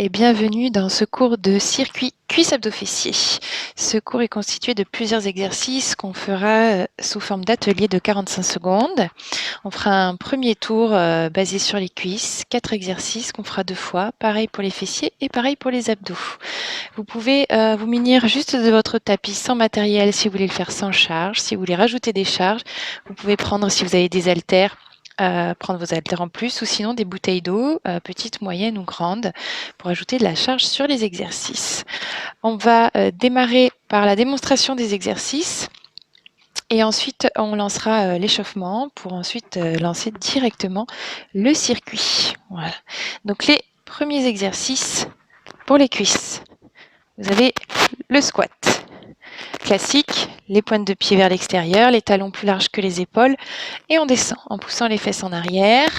et bienvenue dans ce cours de circuit cuisse-abdos-fessiers. Ce cours est constitué de plusieurs exercices qu'on fera sous forme d'atelier de 45 secondes. On fera un premier tour basé sur les cuisses, 4 exercices qu'on fera 2 fois, pareil pour les fessiers et pareil pour les abdos. Vous pouvez vous munir juste de votre tapis sans matériel si vous voulez le faire sans charge. Si vous voulez rajouter des charges, vous pouvez prendre, si vous avez des haltères, prendre vos haltères en plus ou sinon des bouteilles d'eau, petites, moyennes ou grandes, pour ajouter de la charge sur les exercices. On va démarrer par la démonstration des exercices et ensuite on lancera l'échauffement pour ensuite lancer directement le circuit. Voilà. Donc les premiers exercices pour les cuisses. Vous avez le squat. Classique, les pointes de pied vers l'extérieur, les talons plus larges que les épaules et on descend en poussant les fesses en arrière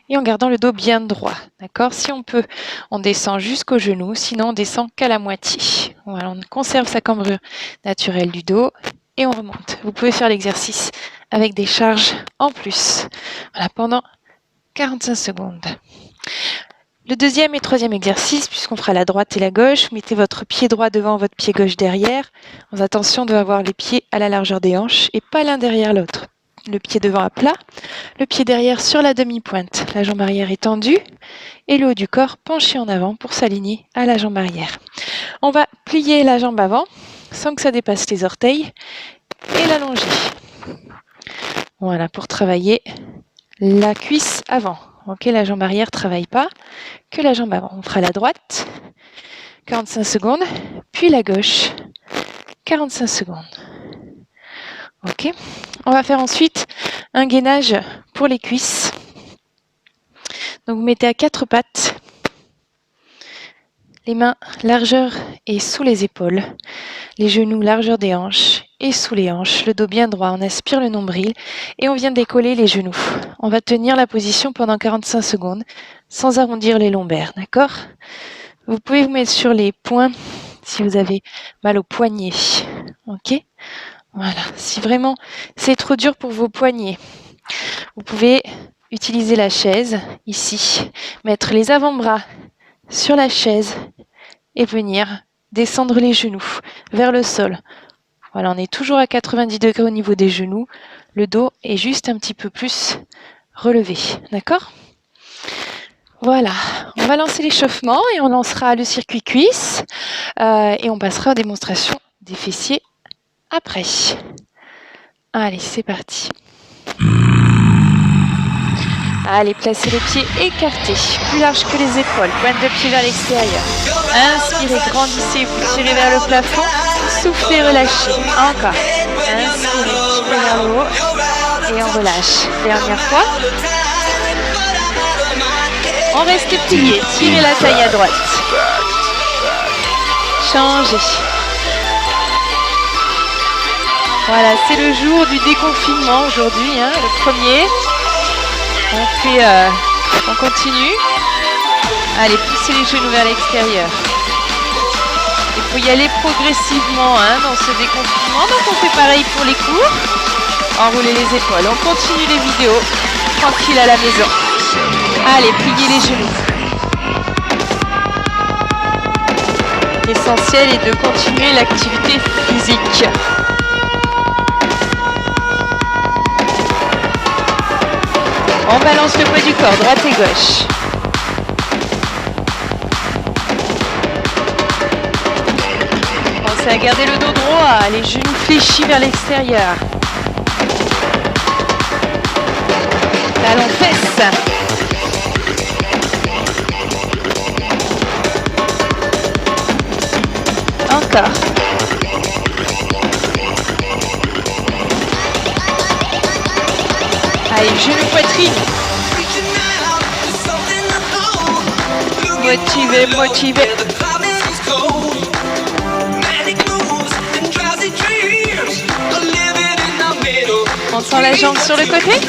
et en gardant le dos bien droit. D'accord ? Si on peut, on descend jusqu'au genou, sinon on descend qu'à la moitié. Voilà, on conserve sa cambrure naturelle du dos et on remonte. Vous pouvez faire l'exercice avec des charges en plus. Voilà, pendant 45 secondes. Le deuxième et troisième exercice, puisqu'on fera la droite et la gauche, mettez votre pied droit devant votre pied gauche derrière. Attention de avoir les pieds à la largeur des hanches et pas l'un derrière l'autre. Le pied devant à plat, le pied derrière sur la demi-pointe. La jambe arrière est tendue et le haut du corps penché en avant pour s'aligner à la jambe arrière. On va plier la jambe avant sans que ça dépasse les orteils et l'allonger. Voilà, pour travailler la cuisse avant. Ok, la jambe arrière ne travaille pas, que la jambe avant. On fera la droite, 45 secondes, puis la gauche, 45 secondes. Ok, on va faire ensuite un gainage pour les cuisses. Donc vous mettez à 4 pattes, les mains largeur et sous les épaules, les genoux largeur des hanches et sous les hanches, le dos bien droit, on aspire le nombril et on vient décoller les genoux. On va tenir la position pendant 45 secondes sans arrondir les lombaires, d'accord ? Vous pouvez vous mettre sur les poings si vous avez mal aux poignets, ok ? Voilà, si vraiment c'est trop dur pour vos poignets, vous pouvez utiliser la chaise ici, mettre les avant-bras sur la chaise et venir descendre les genoux vers le sol. Voilà, on est toujours à 90 degrés au niveau des genoux. Le dos est juste un petit peu plus relevé. D'accord ? Voilà, on va lancer l'échauffement et on lancera le circuit cuisse et on passera aux démonstrations des fessiers après. Allez, c'est parti. Allez, placez les pieds écartés, plus larges que les épaules, pointe de pied vers l'extérieur. Inspirez, grandissez, vous tirez vers le plafond, soufflez, relâchez. Encore. Inspirez, tirez vers le haut et on relâche. Dernière fois. On reste plié, tirez la taille à droite. Changez. Voilà, c'est le jour du déconfinement aujourd'hui, le premier. On continue. Allez, poussez les genoux vers l'extérieur. Il faut y aller progressivement dans ce déconfinement. Donc on fait pareil pour les cours. Enroulez les épaules. On continue les vidéos tranquille à la maison. Allez, pliez les genoux. L'essentiel est de continuer l'activité physique. On balance le poids du corps, droite et gauche. Pensez à garder le dos droit, les genoux fléchis vers l'extérieur. Talons fesses. Encore. Allez, genou poitrine. Motivé, motivé. On sent la jambe sur le côté.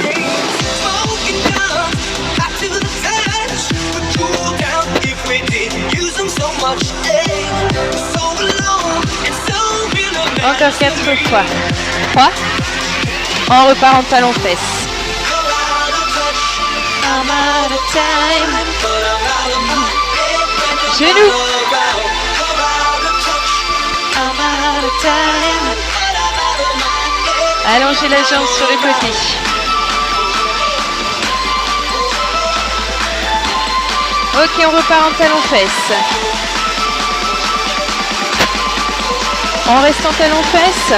Encore 4 fois. 3. On repart en talons fesses. Genou. Allongez la jambe sur le côté. Ok, on repart en talon-fesse. On reste en talon-fesse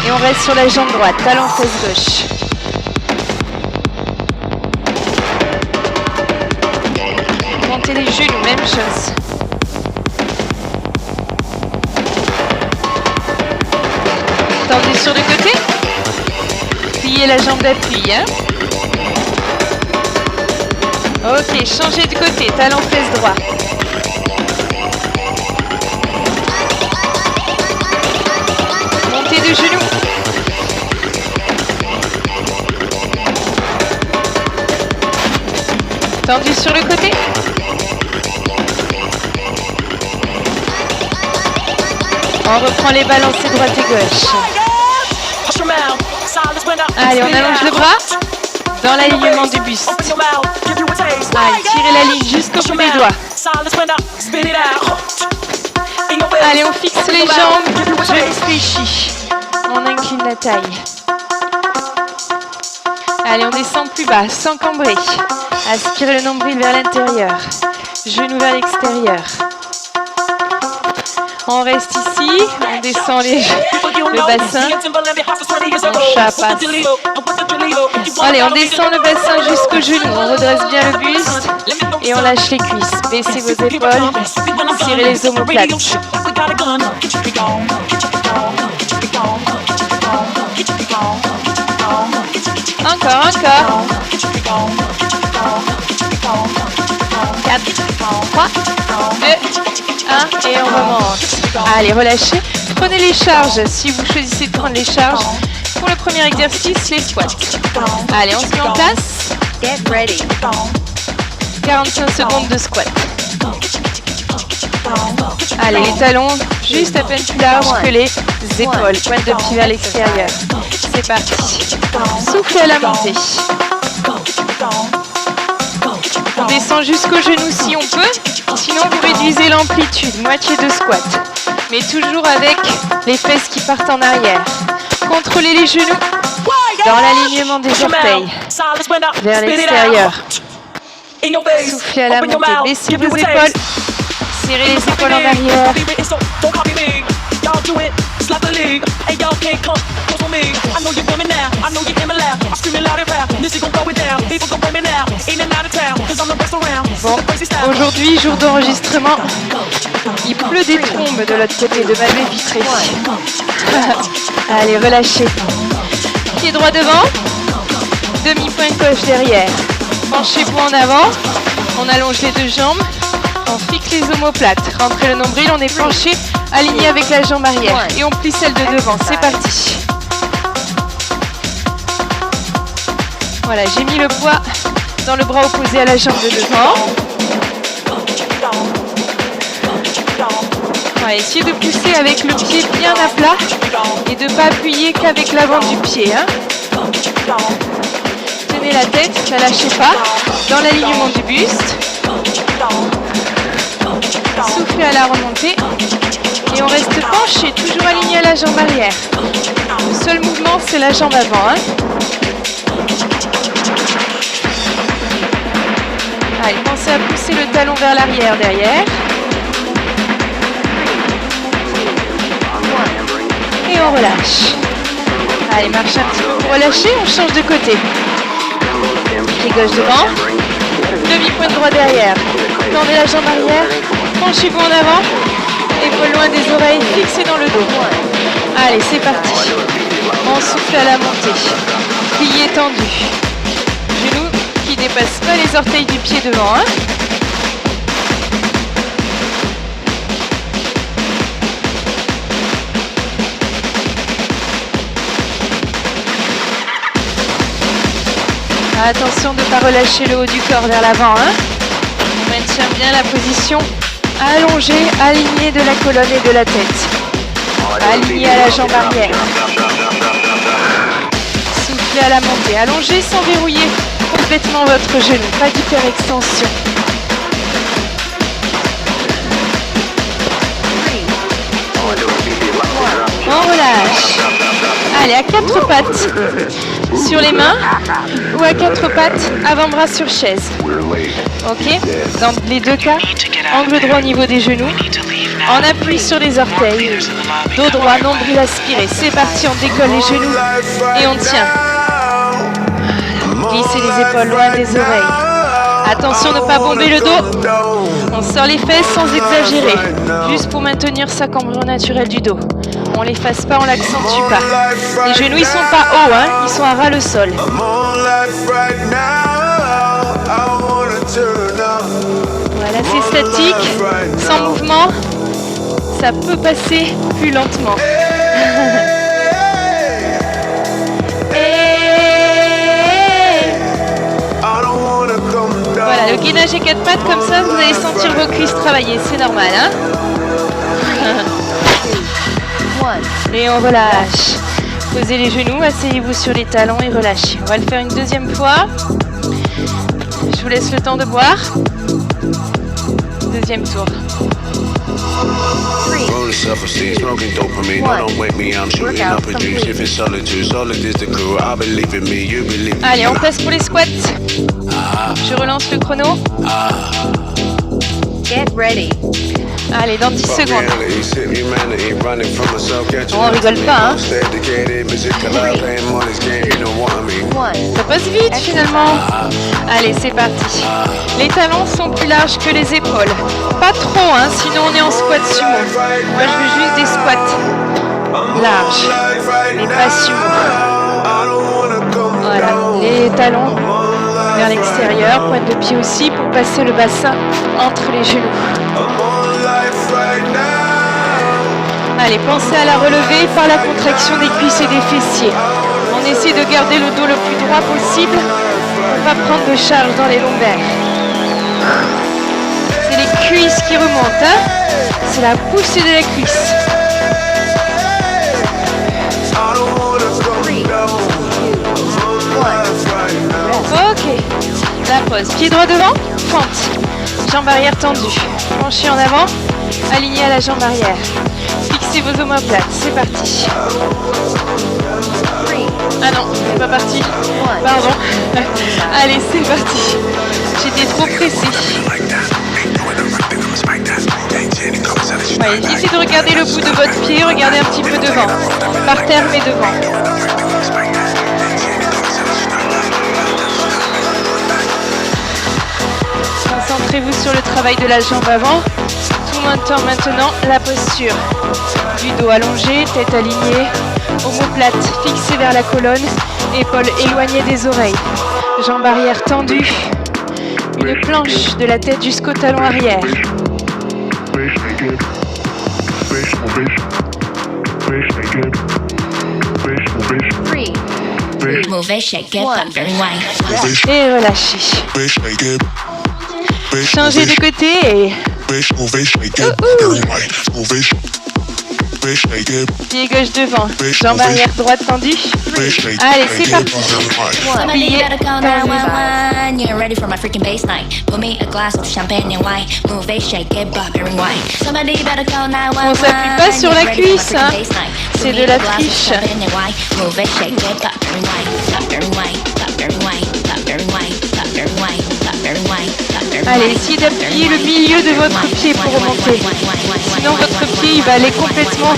et on reste sur la jambe droite, talon-fesse gauche. Montez les genoux, même chose. Tendez sur le côté. Pliez la jambe d'appui. Hein. Ok, changez de côté, talon-fesse droit. Montez de genoux. Tendu sur le côté. On reprend les balancées droite et gauche. Allez, on allonge le bras dans l'alignement du buste. Allez, tirez la ligne jusqu'au bout des doigts. Allez, on fixe les jambes, je réfléchis. On incline la taille. Allez, on descend plus bas, sans cambrer. Aspirez le nombril vers l'intérieur. Genoux vers l'extérieur. On reste ici, on descend le bassin, on chapasse. Allez, on descend le bassin jusqu'au genou, on redresse bien le buste et on lâche les cuisses. Baissez vos épaules, tirez les omoplates. Encore. 4, 3, 2, 1 et on remonte. Allez, relâchez. Prenez les charges si vous choisissez de prendre les charges. Pour le premier exercice, les squats. Allez, on se met en place. Get ready. 45 secondes de squat. Allez, les talons juste à peine plus larges que les épaules. Pointe de pied vers l'extérieur. C'est parti. Soufflez à la montée. On descend jusqu'au genou si on peut. Sinon, vous réduisez l'amplitude, moitié de squat. Mais toujours avec les fesses qui partent en arrière. Contrôlez les genoux dans l'alignement des orteils vers l'extérieur. Soufflez à la montée, baissez vos épaules. Serrez les épaules en arrière. Bon, aujourd'hui, jour d'enregistrement, il pleut des trombes de l'autre côté de ma baie vitrée. Allez, relâchez. Pied droit devant, demi-pointe gauche derrière. Penchez-vous en avant, on allonge les deux jambes, on fixe les omoplates. Rentrez le nombril, on est penché, aligné avec la jambe arrière. Et on plie celle de devant, c'est parti. Voilà, j'ai mis le poids dans le bras opposé à la jambe de devant. Voilà, essayez de pousser avec le pied bien à plat et de ne pas appuyer qu'avec l'avant du pied. Hein. Tenez la tête, ne la lâchez pas, dans l'alignement du buste. Soufflez à la remontée et on reste penché, toujours aligné à la jambe arrière. Le seul mouvement, c'est la jambe avant. Hein. Allez, pensez à pousser le talon vers l'arrière derrière. Et on relâche. Allez, marche un petit peu pour relâcher, on change de côté. Pied gauche devant, demi-pointe droit derrière. Tendez la jambe arrière, penchez-vous en avant, épaules loin des oreilles, fixées dans le dos. Allez, c'est parti. On souffle à la montée. Plié tendu. Genoux qui ne dépassent pas les orteils du pied devant. Hein. Attention de ne pas relâcher le haut du corps vers l'avant. Hein. On maintient bien la position allongée, alignée de la colonne et de la tête. Alignée à la jambe arrière. Soufflez à la montée. Allongez sans verrouiller complètement votre genou. Pas d'hyperextension. relâche. Allez, à 4 pattes sur les mains ou à 4 pattes, avant-bras sur chaise. Ok, dans les deux cas, angle droit au niveau des genoux, en appui sur les orteils, dos droit, nombril aspiré. C'est parti, on décolle les genoux et on tient. Glissez les épaules loin des oreilles. Attention de ne pas bomber le dos. On sort les fesses sans exagérer, juste pour maintenir sa cambrure naturelle du dos. On les fasse pas, on l'accentue pas. Les genoux ils sont pas hauts, hein, ils sont à ras le sol. Voilà, c'est statique, sans mouvement. Ça peut passer plus lentement. Voilà, le gainage à 4 pattes, comme ça, vous allez sentir vos cuisses travailler, c'est normal, hein. Et on relâche. Posez les genoux, asseyez-vous sur les talons et relâchez. On va le faire une deuxième fois. Je vous laisse le temps de boire. Deuxième tour. Allez, on passe pour les squats. Je relance le chrono. Get ready. Allez, dans 10 secondes. On rigole pas, hein. Ça passe vite finalement. Allez, c'est parti. Les talons sont plus larges que les épaules. Pas trop, hein, sinon on est en squat sumo. Moi, je veux juste des squats larges, mais pas sumo. Voilà, les talons vers l'extérieur, pointe de pied aussi pour passer le bassin entre les genoux. Allez, pensez à la relever par la contraction des cuisses et des fessiers. On essaie de garder le dos le plus droit possible pour ne pas prendre de charge dans les lombaires. C'est les cuisses qui remontent, hein. C'est la poussée de la cuisse. Ok, la pause. Pied droit devant, fente. Jambe arrière tendue. Plancher en avant, aligné à la jambe arrière. Fixez vos omoplates, c'est parti. Ah non, c'est pas parti. Pardon. Allez, c'est parti. J'étais trop pressée. Ouais, essayez de regarder le bout de votre pied, regardez un petit peu devant. Par terre, mais devant. Concentrez-vous sur le travail de la jambe avant. Tout maintenant la posture. Du dos allongé, tête alignée, omoplate fixée vers la colonne, épaules éloignées des oreilles. Jambes arrière tendues. Une planche de la tête jusqu'au talon arrière. Et relâchez. Changez de côté et... Pied gauche devant, jambe arrière droite tendue. Allez, c'est parti. Plié dans on s'appuie pas sur la cuisse, hein. C'est de la triche. Allez, essayez d'appuyer le milieu de votre pied pour remonter. Sinon, votre pied il va aller complètement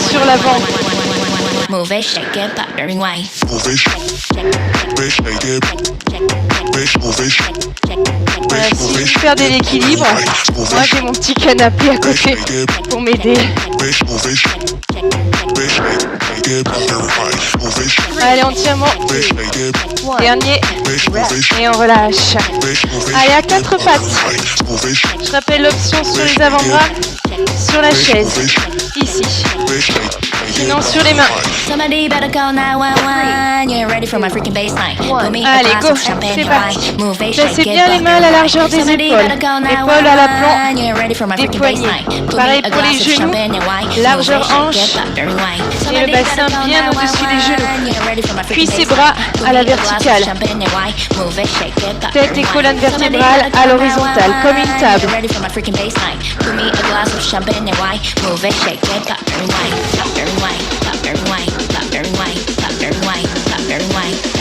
sur l'avant. Voilà, si vous perdez l'équilibre, moi j'ai mon petit canapé à côté pour m'aider. Allez, entièrement. Dernier. Et on relâche. Allez, à 4 pattes. Je rappelle l'option sur les avant-bras, sur la chaise. Ici. Sinon, sur les mains. Allez, go. C'est parti. Placez bien les mains à la largeur des épaules. Épaules à l'aplomb des poignets. Pareil pour les genoux. Largeur hanche. Et le bassin bien au-dessus des genoux. Cuisses et bras à la verticale. Tête et colonne vertébrale à l'horizontale, comme une table.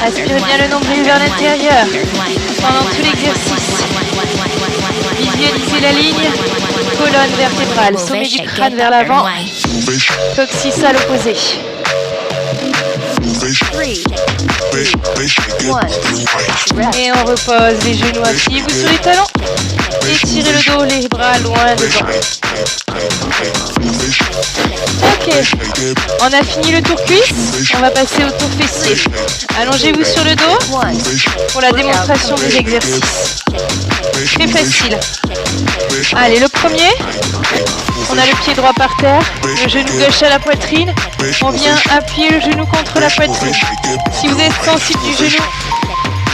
Aspirez bien le nombril vers l'intérieur pendant tout l'exercice. Visualisez la ligne, colonne vertébrale, sommet du crâne vers l'avant, coccyx à l'opposé. 3, 2, 1. Et on repose les genoux, appuyez-vous sur les talons. Étirez le dos, les bras loin devant. Ok, on a fini le tour cuisse, on va passer au tour fessier. Allongez-vous sur le dos pour la démonstration des exercices. Très facile. Allez, le premier, on a le pied droit par terre, le genou gauche à la poitrine. On vient appuyer le genou contre la poitrine. Si vous êtes sensible du genou,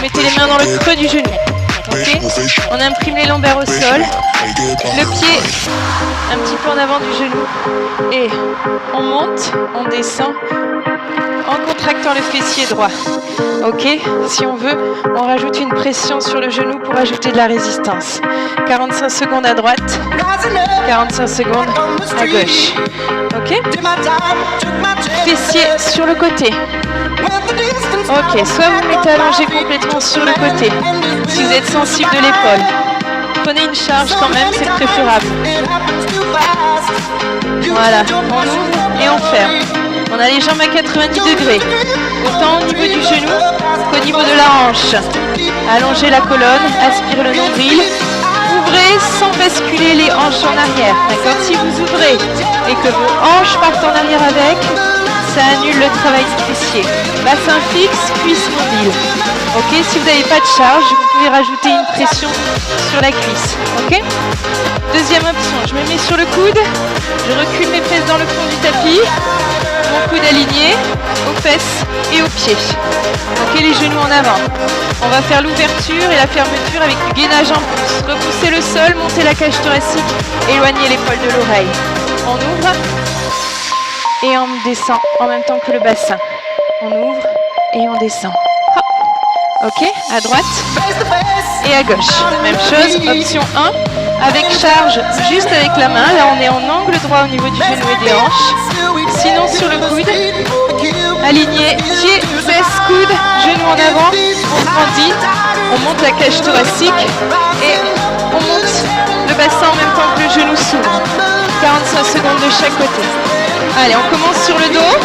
mettez les mains dans le creux du genou. Okay. On imprime les lombaires au sol, le pied un petit peu en avant du genou et on monte, on descend en contractant le fessier droit. Ok, si on veut, on rajoute une pression sur le genou pour ajouter de la résistance. 45 secondes à droite, 45 secondes à gauche. Ok, fessier sur le côté. Ok, soit vous mettez allongé complètement sur le côté, si vous êtes sensible de l'épaule. Prenez une charge quand même, c'est préférable. Voilà, on ouvre et on ferme. On a les jambes à 90 degrés, autant au niveau du genou qu'au niveau de la hanche. Allongez la colonne, aspirez le nombril. Ouvrez sans basculer les hanches en arrière. D'accord ? Si vous ouvrez et que vos hanches partent en arrière avec, ça annule le travail du fessier. Bassin fixe, cuisse mobile. Ok, si vous n'avez pas de charge, vous pouvez rajouter une pression sur la cuisse. Ok. Deuxième option, je me mets sur le coude, je recule mes fesses dans le fond du tapis, mon coude aligné aux fesses et aux pieds. Ok, les genoux en avant. On va faire l'ouverture et la fermeture avec du gainage en pouce. Repoussez le sol, montez la cage thoracique, éloignez l'épaule de l'oreille. On ouvre et on descend en même temps que le bassin. On ouvre et on descend. Hop. Ok, à droite et à gauche. Même chose, option 1, avec charge juste avec la main. Là, on est en angle droit au niveau du genou et des hanches. Sinon, sur le coude, aligné, pied, fesses, coude, genou en avant. On grandit, on monte la cage thoracique et on monte le bassin en même temps que le genou s'ouvre. 45 secondes de chaque côté. Allez, on commence sur le dos.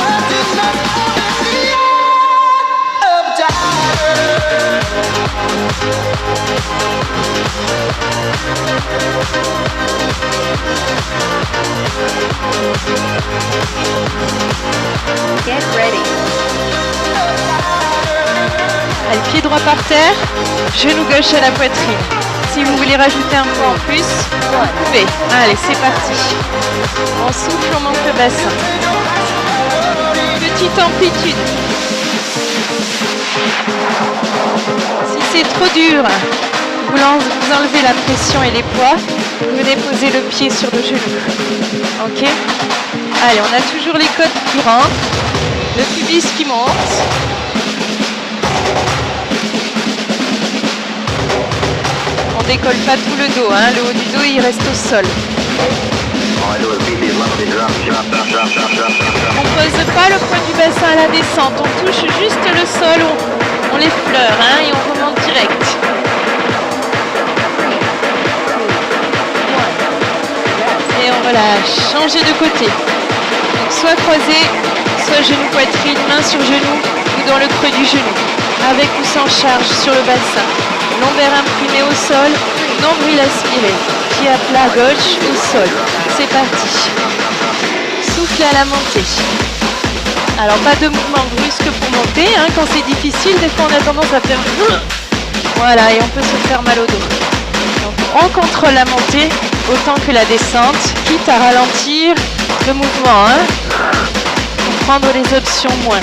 Get ready. Allez, pied droit par terre, genou gauche à la poitrine. Si vous voulez rajouter un poids en plus, vous pouvez. Allez, c'est parti. On souffle, on monte le bassin. Petite amplitude. Si c'est trop dur, vous enlevez la pression et les poids. Vous venez poser le pied sur le genou. Ok. Allez, on a toujours les côtes qui rentrent, le pubis qui monte. On décolle pas tout le dos, hein. Le haut du dos il reste au sol. On pose pas le point du bassin à la descente, on touche juste le sol, on l'effleure, hein, et on remonte direct. Et on relâche, changer de côté. Donc soit croisé, soit genou poitrine, main sur genou ou dans le creux du genou. Avec ou sans charge sur le bassin. Lombaire imprimé au sol, nombril aspiré. Pied à plat gauche au sol. C'est parti. Soufflez à la montée. Alors pas de mouvement brusque pour monter, hein. Quand c'est difficile, des fois on a tendance à faire voilà, et on peut se faire mal au dos. Donc on contrôle la montée autant que la descente, quitte à ralentir le mouvement, hein, pour prendre les options moins.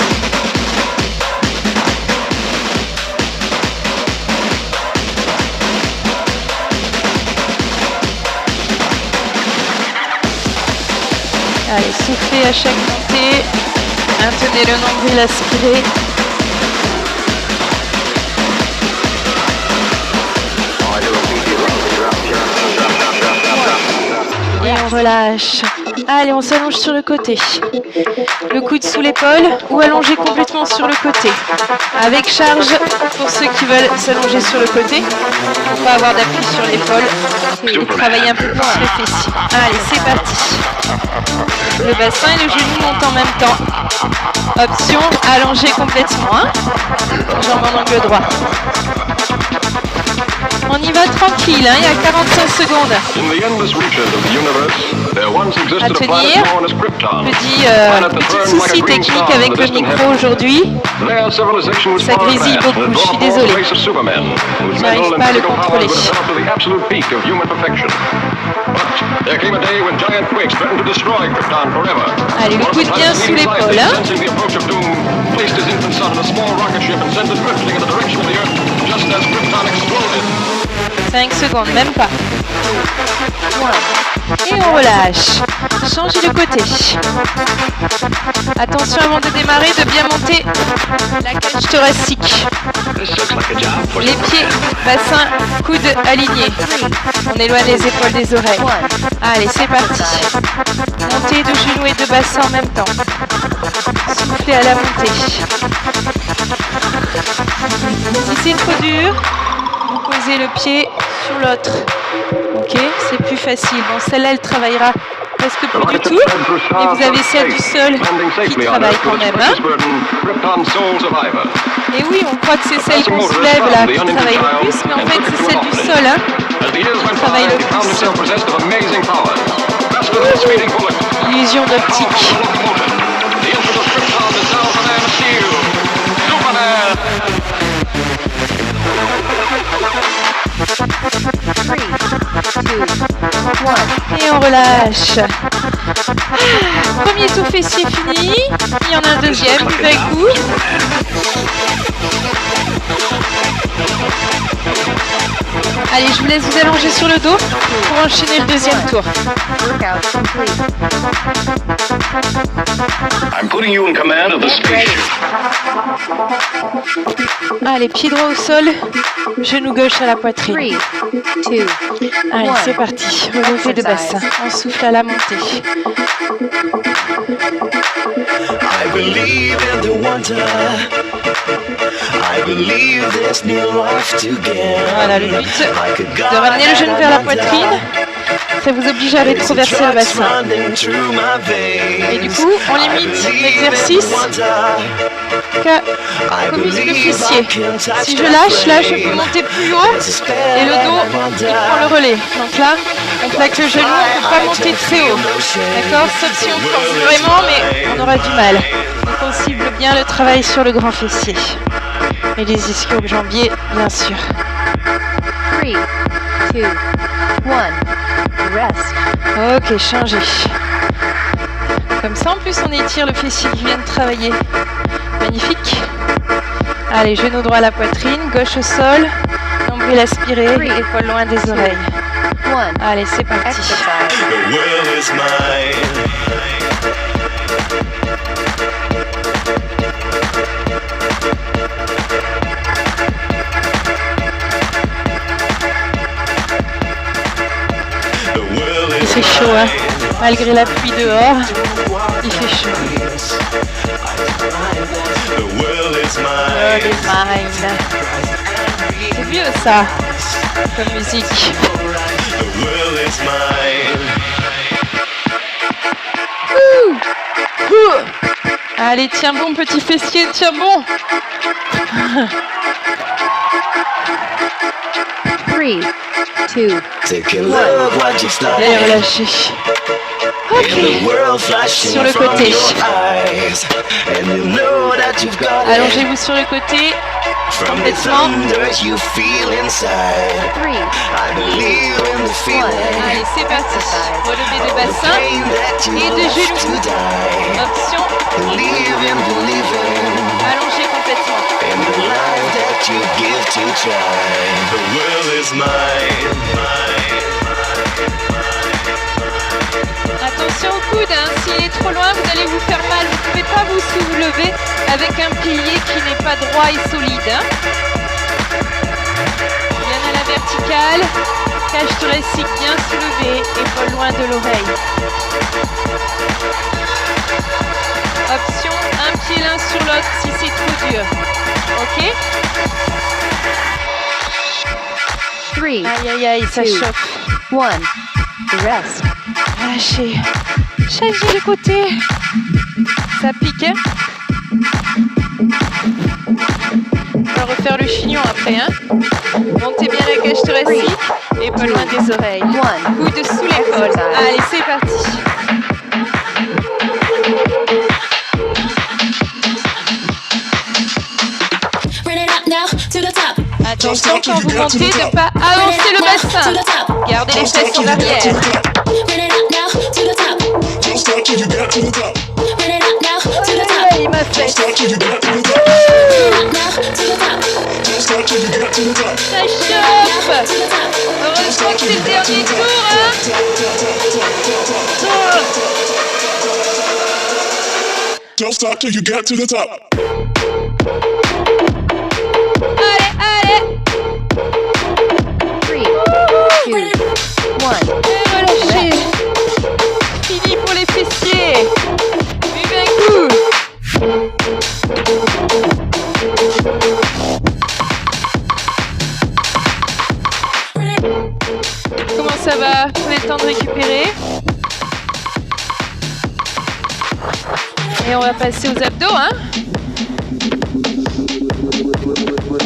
Allez, soufflez à chaque montée, maintenez le nombril aspiré. Et on on relâche. Allez, on s'allonge sur le côté. Le coude sous l'épaule ou allongé complètement sur le côté. Avec charge pour ceux qui veulent s'allonger sur le côté. Pour pas avoir d'appui sur l'épaule et travailler un peu plus les fessiers. Allez, c'est parti. Le bassin et le genou montent en même temps. Option allongé complètement. Hein. Jambes en angle droit. On y va tranquille, hein, il y a 45 secondes. À tenir. Petit souci technique avec le micro aujourd'hui. Ça grésille beaucoup, je suis désolée. Je n'arrive pas à le contrôler. Allez, le coude bien sous l'épaule. Hein. 5 secondes, même pas. Et on relâche. Changez de côté. Attention avant de démarrer de bien monter la cage thoracique. Les pieds, bassin, coudes alignés. On éloigne les épaules des oreilles. Allez, c'est parti. Montée de genoux et de bassin en même temps. Soufflez à la montée. Si c'est trop dur, vous posez le pied sur l'autre. Ok, c'est plus facile. Bon, celle-là, elle travaillera presque plus du tout. Mais vous avez celle du sol qui travaille quand même. Hein. Et oui, on croit que c'est celle qu'on soulève là qui travaille le plus, mais en fait, c'est celle du sol hein, qui travaille le plus. Illusion d'optique. 3, 2, 1. Et on relâche. Premier tour fessier fini. Il y en a un deuxième, buvez avec vous. Allez, je vous laisse vous allonger sur le dos pour enchaîner le deuxième tour. Workout complete. I'm putting you in command of the spaceship. Allez, pied droit au sol, genou gauche à la poitrine. 3, 2, Allez, c'est parti. Relevé de bassin. On souffle à la montée. I believe in the wonder. I believe there's new life to get. Voilà, le but de ramener le genou vers la poitrine. Ça vous oblige à rétroverser le bassin. Et du coup, on limite l'exercice qu'au muscle fessier. Si je lâche, là, je peux monter plus haut et le dos, il prend le relais. Donc là, on plaque le genou, on ne peut pas monter très haut. D'accord? Sauf si on force vraiment, mais on aura du mal. Donc on cible bien le travail sur le grand fessier. Et les ischio-jambiers, bien sûr. 3, 2, 1. Rest. Ok, changez. Comme ça, en plus, on étire le fessier qui vient de travailler. Magnifique. Allez, genou droit à la poitrine, gauche au sol, nombril aspiré, épaule loin des oreilles. 1. Allez, c'est parti. Exercise. The world is mine. Il fait chaud, hein. Malgré la pluie dehors, il fait chaud. The world is Oh, mine. les mine. C'est vieux ça, comme musique. The world is mine. Allez, tiens bon, petit fessier, tiens bon. 3, 2, Take a look what you've started. Allez, relâchez. In the world flashing Sur le from côté. your eyes. And you know that you've got it. Allongez-vous sur le côté. From the complètement. thunder you feel inside. 3, I believe in the feeling. Allez, c'est parti. Relevé de The bassin pain that you et de love genoux. to die. Option, Believe in believing. allongé complètement. In the life that you give to try. The world is mine. Attention au coude, hein. S'il est trop loin, vous allez vous faire mal. Vous ne pouvez pas vous soulever avec un pilier qui n'est pas droit et solide. Hein. Bien à la verticale. Cage thoracique bien soulevée, épaules loin de l'oreille. Option, un pied l'un sur l'autre si c'est trop dur. Ok? 3, Aïe aïe aïe, ça Two. chauffe. 1. Rest. Lâchez. Changez le côté. Ça pique, hein? On va refaire le chignon après, hein? Montez bien la cage thoracique, épaules loin des oreilles. 1. Coude sous l'épaule. Allez, c'est parti. Attention quand vous montez de ne pas avancer le bassin. Gardez les fesses en arrière. Allez, ma fesse. Ça chauffe. Heureusement que c'est le dernier tour, hein. Don't stop till you get to the top. Allez, allez. 3, 2, 1. Et relâchez. Fini pour les fessiers. Buvez un coup. Comment ça va? Vous avez le temps de récupérer? Et on va passer aux abdos, hein?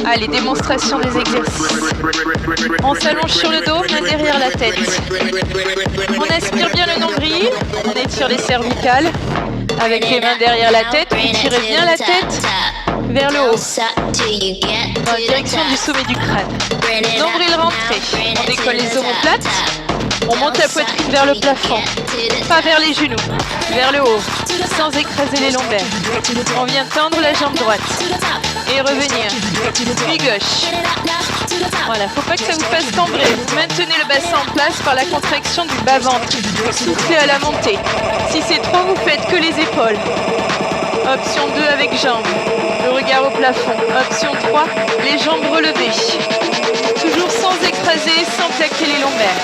Allez, démonstration des exercices. On s'allonge sur le dos, main derrière la tête. On aspire bien le nombril, on étire les cervicales. Avec les mains derrière la tête, vous tirez bien la tête vers le haut, dans la direction du sommet du crâne. Nombril rentré, on décolle les omoplates, on monte la poitrine vers le plafond, pas vers les genoux, vers le haut, sans écraser les lombaires. On vient tendre la jambe droite et revenir, puis gauche. Voilà, faut pas que ça vous fasse cambrer. Vous maintenez le bassin en place par la contraction du bas-ventre. Soufflez à la montée. Si c'est trop, vous faites que les épaules. Option 2 avec jambes. Le regard au plafond. Option 3, les jambes relevées. Toujours sans écraser, sans plaquer les lombaires.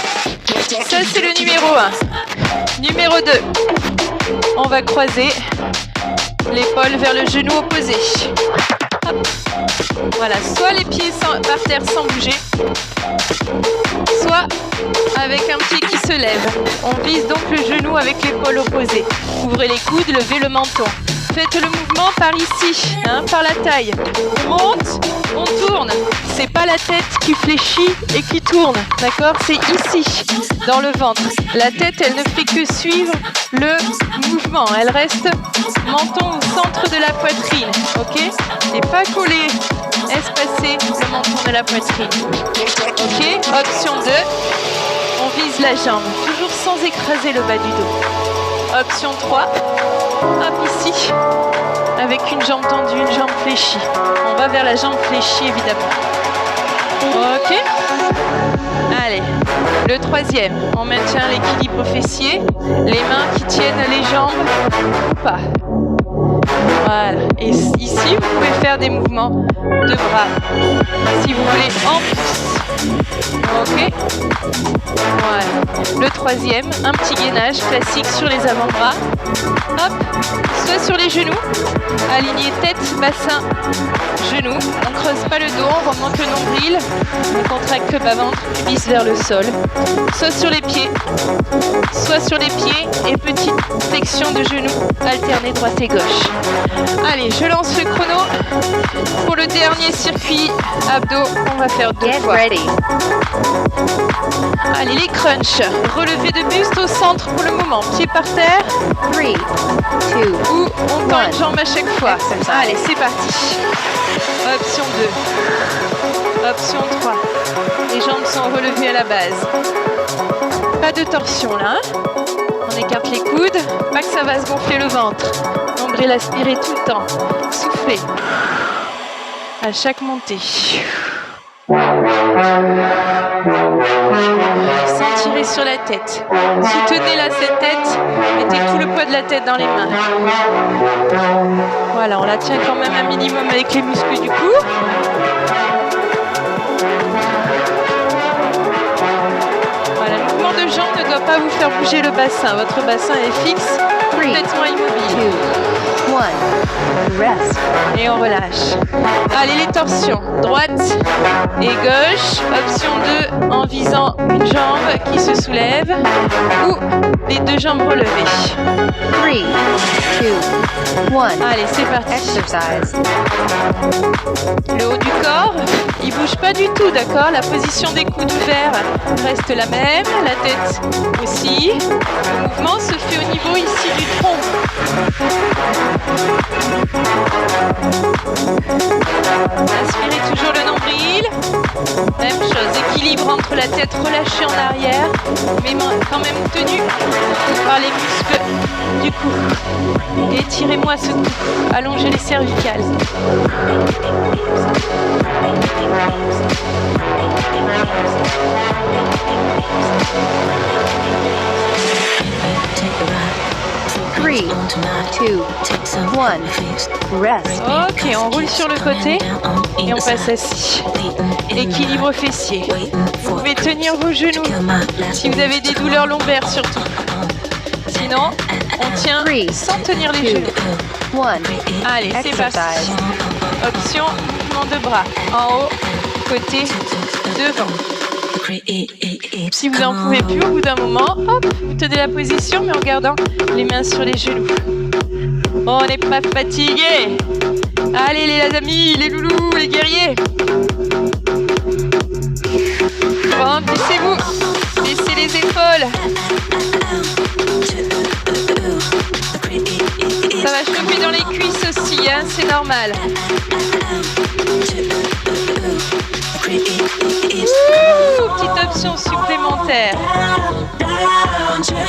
Ça, c'est le numéro 1. Numéro 2. On va croiser l'épaule vers le genou opposé. Hop. Voilà, soit les pieds par terre sans bouger, soit avec un pied qui se lève. On vise donc le genou avec l'épaule opposée. Ouvrez les coudes, levez le menton. Faites le mouvement par ici, hein, par la taille. On monte, on tourne. C'est pas la tête qui fléchit et qui tourne, d'accord? C'est ici, dans le ventre. La tête, elle ne fait que suivre le mouvement. Elle reste menton au centre de la poitrine, ok? Et pas collé, espacer le menton de la poitrine. Ok? Option 2, on vise la jambe, toujours sans écraser le bas du dos. Option 3, hop ici, avec une jambe tendue, une jambe fléchie. On va vers la jambe fléchie évidemment. Ok? Allez, le troisième, on maintient l'équilibre fessier, les mains qui tiennent les jambes ou pas. Voilà, et ici vous pouvez faire des mouvements de bras si vous voulez en plus. Ok? Voilà. Le troisième, un petit gainage classique sur les avant-bras. Hop, soit sur les genoux, aligné tête, bassin, genoux. On creuse pas le dos, on remonte le nombril, on contracte le bas-ventre, pubis vers le sol. Soit sur les pieds, et petite flexion de genoux, alternée droite et gauche. Allez, je lance le chrono pour le dernier circuit abdos. On va faire 2 Get fois. ready. Allez, les crunchs. Relevé de buste au centre pour le moment. Pieds par terre 3, 2, ou on tend une 1. jambe à chaque fois. Allez, c'est parti. Option 2. Option 3. Les jambes sont relevées à la base. Pas de torsion là. Hein. On écarte les coudes. Pas que ça va se gonfler le ventre. Nombril aspiré tout le temps. Soufflez. À chaque montée. Sans tirer sur la tête. Soutenez là cette tête. Mettez tout le poids de la tête dans les mains. Voilà, on la tient quand même un minimum avec les muscles du cou. pas vous faire bouger le bassin. Votre bassin est fixe, 3, 2, complètement immobile. 1. Rest. Et on relâche. Allez, les torsions. Droite et gauche. Option 2 en visant une jambe qui se soulève ou les deux jambes relevées. 3, 2, 1. Allez, c'est parti. Exercise. Le haut du corps, il bouge pas du tout, d'accord? La position des coudes ouverts reste la même, la tête aussi. Le mouvement se fait au niveau ici du tronc. Inspirez toujours le nombril. Même chose, équilibre entre la tête relâchée en arrière, mais quand même tenue par les muscles du cou. Étirez-moi ce cou, allongez les cervicales. Three, 2, 1. Rest. Ok, on roule sur le côté et on passe assis. Équilibre fessier. Vous pouvez tenir vos genoux si vous avez des douleurs lombaires surtout. Sinon, on tient sans tenir les genoux. 1. Allez, c'est parti. Exercise. Option, mouvement de bras. En haut, côté, devant. Si vous n'en pouvez plus au bout d'un moment, hop, vous tenez la position mais en gardant les mains sur les genoux. On n'est pas fatigué. Allez les amis, les loulous, les guerriers. Remplissez-vous. Baissez les épaules. Ça va chauffer dans les cuisses aussi, hein, c'est normal. Ouh, petite option supplémentaire.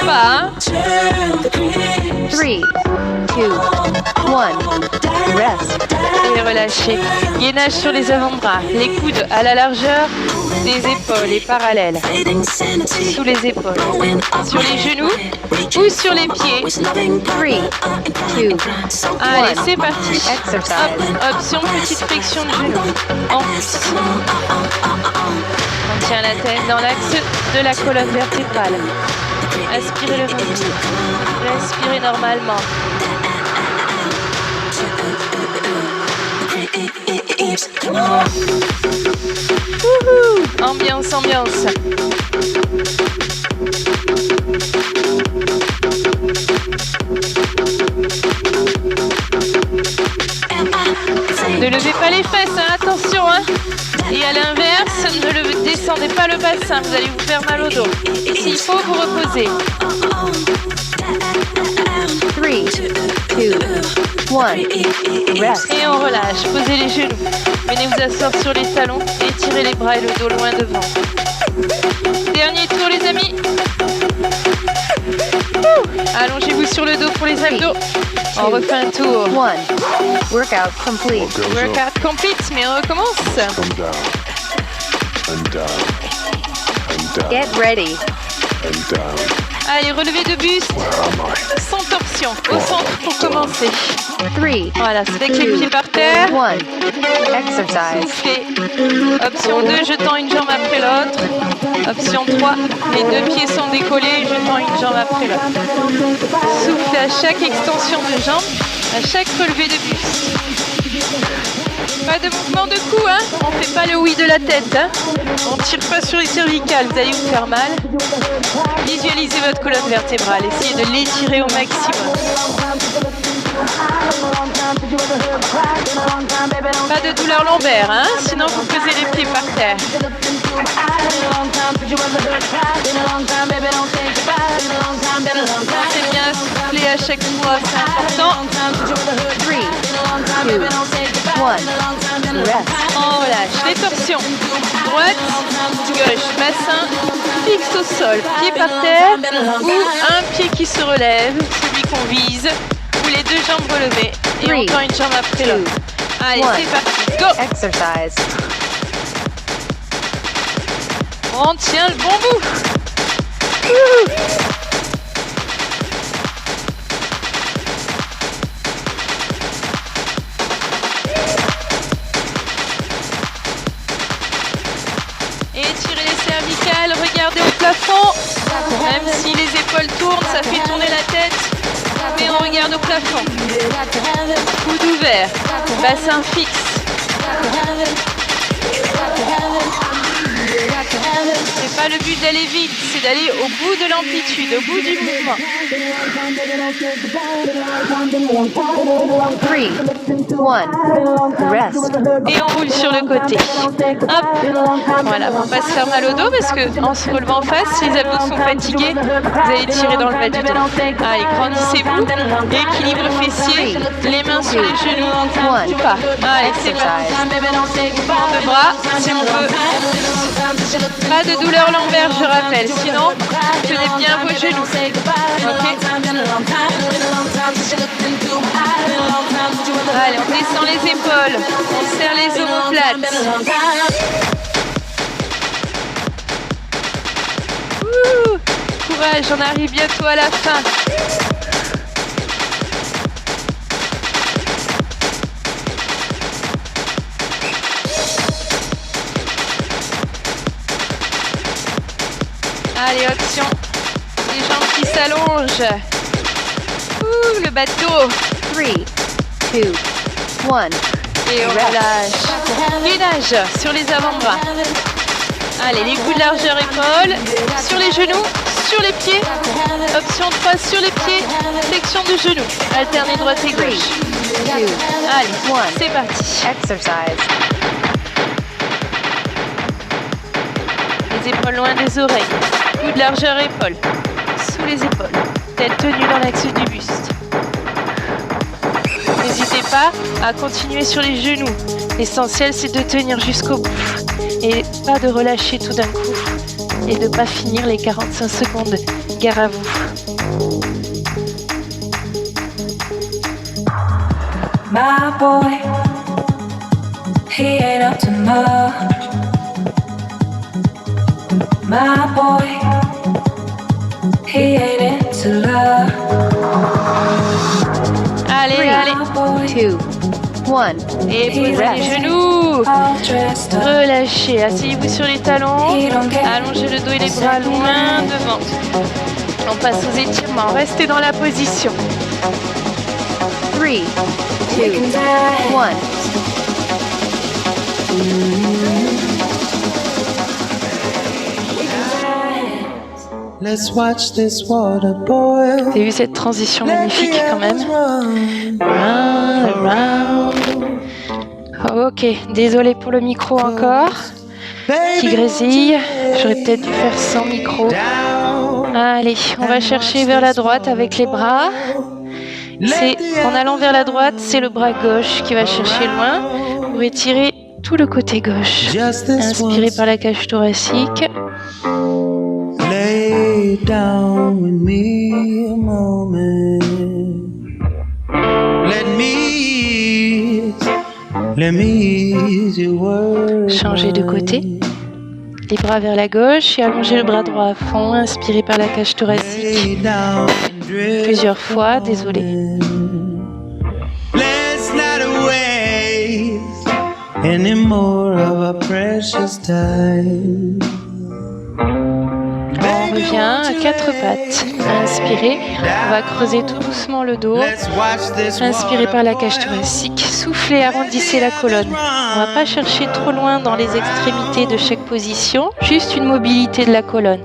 Pas, hein? 3, 2, 1. Rest. Et relâchez. Gainage sur les avant-bras. Les coudes à la largeur des épaules et parallèles. Sous les épaules. Sur les genoux ou sur les pieds. 3, 2, 1. Allez, c'est parti. Exercise. Hop, option petite flexion de genou. On tient la tête dans l'axe de la colonne vertébrale. Aspirez le ventre. Respirez normalement. Wouhou! Ambiance, ambiance. Ne levez pas les fesses, hein, attention, hein. Et à l'inverse, ne descendez pas le bassin, vous allez vous faire mal au dos. S'il faut, vous reposez. 3, 2, 1. Rest. Et on relâche, posez les genoux. Venez vous asseoir sur les talons et étirez les bras et le dos loin devant. Dernier tour les amis. Allongez-vous sur le dos pour les abdos. On refait un tour. 1. Workout complete. Workout complete, mais on recommence. Come down. And down. And down. Get ready. And down. Allez, relevé de buste, Where am I? sans torsion, au centre pour commencer. 3, Voilà, c'est avec les pieds par terre. 1. Exercise. Soufflez. Option 2, jetant une jambe après l'autre. Option 3, les deux pieds sont décollés, jetant une jambe après l'autre. Soufflez à chaque extension de jambe, à chaque relevé de buste. Pas de mouvement de cou, hein. On fait pas le oui de la tête, hein. On tire pas sur les cervicales, vous allez vous faire mal. Visualisez votre colonne vertébrale, essayez de l'étirer au maximum. Pas de douleur lombaire, hein. Sinon vous posez les pieds par terre. C'est bien souffler à chaque fois, c'est important. 3, 2, 1. Rest. On relâche les torsions. Droite, gauche, bassin fixe au sol, pied par terre ou un pied qui se relève, celui qu'on vise, ou les deux jambes relevées et encore une jambe après l'autre. Allez, c'est parti, go! Exercise. On tient le bon bout. Étirez les cervicales, regardez au plafond. Même si ça fait tourner la tête, mais on regarde au plafond. Coude ouvert, bassin fixe. C'est pas le but d'aller vite, c'est d'aller au bout de l'amplitude, au bout du mouvement. 3, 2, 1, rest. Et on roule sur le côté. Hop. Voilà, on va pas se faire mal au dos parce que en se relevant en face, si les abdos sont fatigués, vous allez tirer dans le bas du dos. Allez, grandissez-vous. Équilibre fessier, les mains sur les genoux. Ou pas. Allez, c'est parti. Mouvement de bras, si on veut. Pas de douleur lombaire, je rappelle. Sinon, tenez bien vos genoux. Ok. Allez, on descend les épaules, on serre les omoplates. Ouh, courage, on arrive bientôt à la fin. Allez, option. Les jambes qui s'allongent. Ouh, le bateau. 3, 2, 1. Et on relâche. Gainage sur les avant-bras. Allez, les coudes largeur épaules. Sur les genoux, sur les pieds. Option 3 sur les pieds. Flexion de genoux. Alternez droite et gauche. 2, Allez, c'est parti. exercise. Les épaules loin des oreilles. Coude largeur épaules. Sous les épaules. Tête tenue dans l'axe du buste. N'hésitez pas à continuer sur les genoux. L'essentiel, c'est de tenir jusqu'au bout. Et pas de relâcher tout d'un coup. Et de ne pas finir les 45 secondes. Gare à vous. My boy, he ain't up to much. My boy, he ain't into love. Allez, allez. 2, 1. Et posez les genoux. All dressed up. Relâchez. Asseyez-vous sur les talons. Allongez le dos et les bras loin devant. On passe aux étirements. Restez dans la position. 3, 2, 1. Let's watch this water boil. Vous avez vu cette transition magnifique quand même. Round, round. Ok, désolé pour le micro encore. Qui grésille. J'aurais peut-être dû faire sans micro. Allez, on va chercher vers la droite avec les bras. C'est en allant vers la droite, c'est le bras gauche qui va chercher loin pour étirer tout le côté gauche. Inspirez par la cage thoracique. Lay down with me a moment. Let me ease your words. Changez de côté. Les bras vers la gauche et allongez le bras droit à fond. Inspirez par la cage thoracique. Plusieurs fois, désolé. Let's not waste any more of our precious time. On revient à quatre pattes. Inspirez. On va creuser tout doucement le dos. Inspirez par la cage thoracique. Soufflez, arrondissez la colonne. On ne va pas chercher trop loin dans les extrémités de chaque position. Juste une mobilité de la colonne.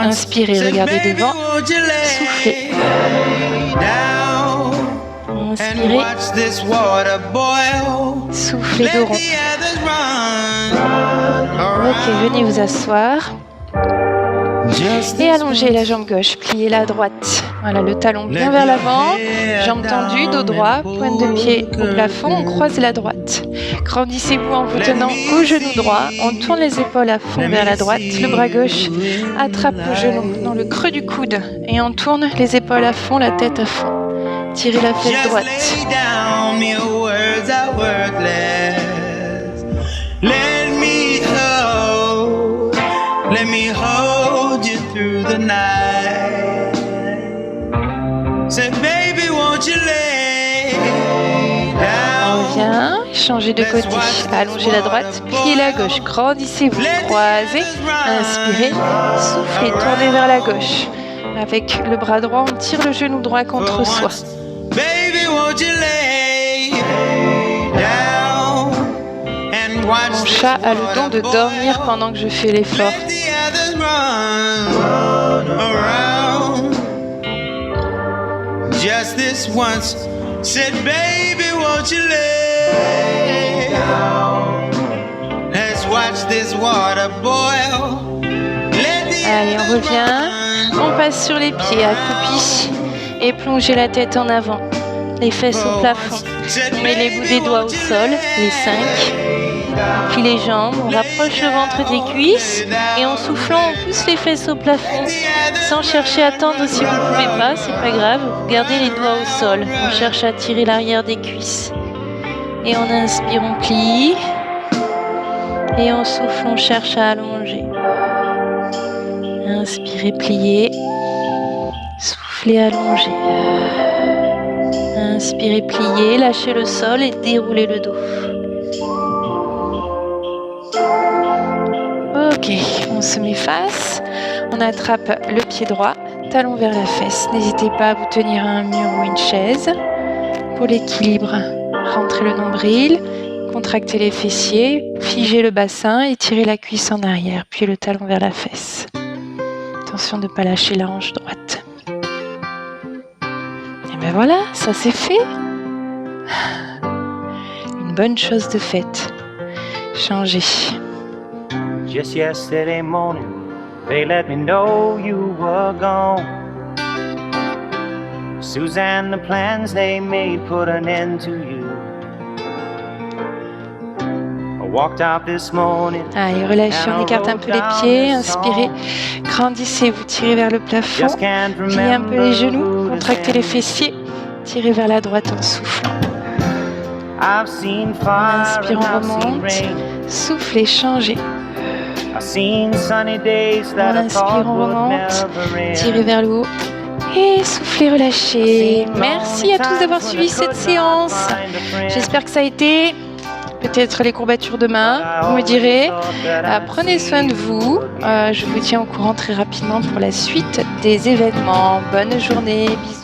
Inspirez, regardez devant. Soufflez. Inspirez. Soufflez dos rond. Ok, venez vous asseoir. Et allongez la jambe gauche, pliez la droite. Voilà, le talon bien vers l'avant, jambe tendue, dos droit, pointe de pied au plafond, on croise la droite. Grandissez-vous en vous tenant au genou droit, on tourne les épaules à fond vers la droite, le bras gauche attrape le genou dans le creux du coude et on tourne les épaules à fond, la tête à fond. Tirez la fesse droite. Let me hold you through the night. Say, baby, won't you lay down? On revient, changez de côté. Allongez la droite, pliez la gauche. Grandissez-vous, croisez. Inspirez, soufflez, tournez vers la gauche. Avec le bras droit, on tire le genou droit contre soi. Baby, won't you lay down and watch Mon this chat a le don water de dormir boil? pendant que je fais l'effort. Let the others run around. Just this once, said, baby, won't you lay down? Let's watch this water boil. Let the Allez, on others revient. run On passe sur les pieds accroupis et plonger la tête en avant. Les fesses au plafond. On met les bouts des doigts au sol, les 5. Puis les jambes, on rapproche le ventre des cuisses et en soufflant, on pousse les fesses au plafond. Sans chercher à tendre si vous ne pouvez pas, c'est pas grave, vous gardez les doigts au sol. On cherche à tirer l'arrière des cuisses. Et on inspire, on plie. Et on souffle, on cherche à allonger. Inspirez, pliez. Soufflez, allongez. Inspirez, pliez, lâchez le sol et déroulez le dos. Ok, on se met face, on attrape le pied droit, talon vers la fesse. N'hésitez pas à vous tenir à un mur ou une chaise. Pour l'équilibre, rentrez le nombril, contractez les fessiers, figez le bassin et tirez la cuisse en arrière, puis le talon vers la fesse. Attention de ne pas lâcher la hanche droite. Et ben voilà, ça c'est fait. Une bonne chose de faite. Changez. Just yesterday morning, they let me know you were gone. Suzanne, the plans they made put an end to you. I walked out this morning. Allez, relâchez, on écarte un peu les pieds, inspirez, grandissez, vous tirez vers le plafond, pliez un peu les genoux, contractez les fessiers, tirez vers la droite en soufflant. I've seen On fire inspire, and on I've seen remonte, rain. soufflez, changez. I've seen sunny days On that I inspire, thought on would remonte, never tirez end. vers le haut et soufflez, relâchez. Merci à tous d'avoir suivi cette séance. J'espère que ça a été. Peut-être les courbatures demain, vous me direz. Prenez soin de vous. Je vous tiens au courant très rapidement pour la suite des événements. Bonne journée, bisous.